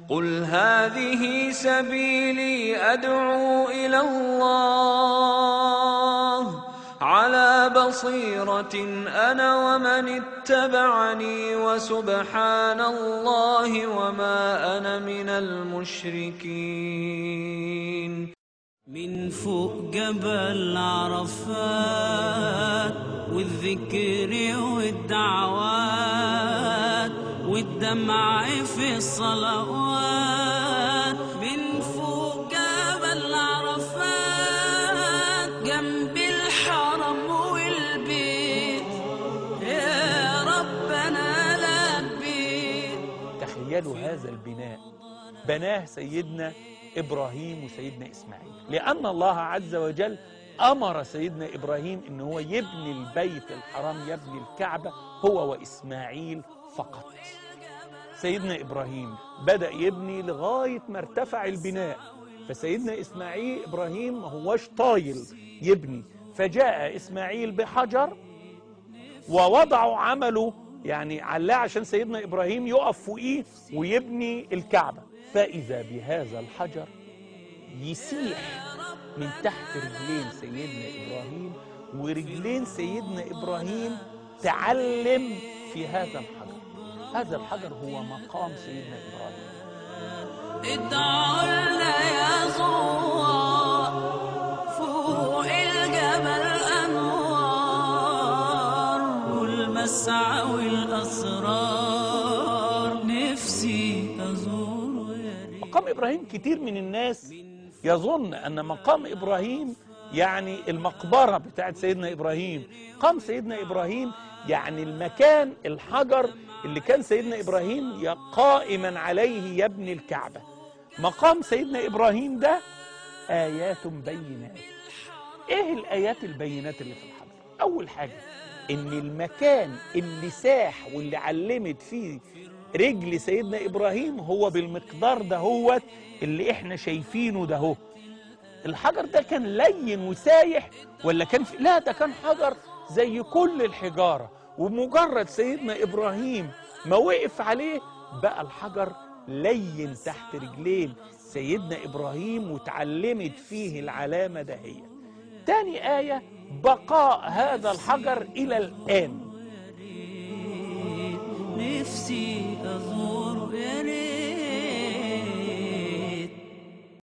قل هذه سبيلي أدعو إلى الله على بصيرة أنا ومن اتبعني وسبحان الله وما أنا من المشركين. من فوق جبل عرفات والذكر والدعوات والدمع في الصلوات، من فوق جبل عرفات جنب الحرم والبيت يا ربنا لبيت. تخيلوا هذا البناء بناه سيدنا إبراهيم وسيدنا إسماعيل، لأن الله عز وجل أمر سيدنا إبراهيم إن هو يبني البيت الحرام، يبني الكعبة هو وإسماعيل فقط. سيدنا إبراهيم بدأ يبني لغاية ما ارتفع البناء، فسيدنا إبراهيم ما هوش طايل يبني، فجاء إسماعيل بحجر ووضعوا عمله يعني علاه عشان سيدنا إبراهيم يقف فوقيه ويبني الكعبة. فإذا بهذا الحجر يسيح من تحت رجلين سيدنا إبراهيم، ورجلين سيدنا إبراهيم تعلم في هذا الحجر. هذا الحجر هو مقام سيدنا إبراهيم. ادعوا لنا يا زوار فوق الجبل أنوار والمسعى والأسرار نفسي أزور. مقام إبراهيم كتير من الناس يظن أن مقام إبراهيم يعني المقبرة بتاعت سيدنا إبراهيم. مقام سيدنا إبراهيم يعني المكان الحجر اللي كان سيدنا إبراهيم قائما عليه يبني الكعبة. مقام سيدنا إبراهيم ده آيات بينات. إيه الآيات البينات اللي في الحجر؟ أول حاجة إن المكان اللي ساح واللي علمت فيه رجل سيدنا إبراهيم هو بالمقدار ده هو اللي إحنا شايفينه ده هو. الحجر ده كان لين وسايح ولا كان لا، ده كان حجر زي كل الحجارة، ومجرد سيدنا إبراهيم ما وقف عليه بقى الحجر لين تحت رجلين سيدنا إبراهيم وتعلمت فيه العلامة دهية. تاني آية بقاء هذا الحجر إلى الآن. نفسي أزور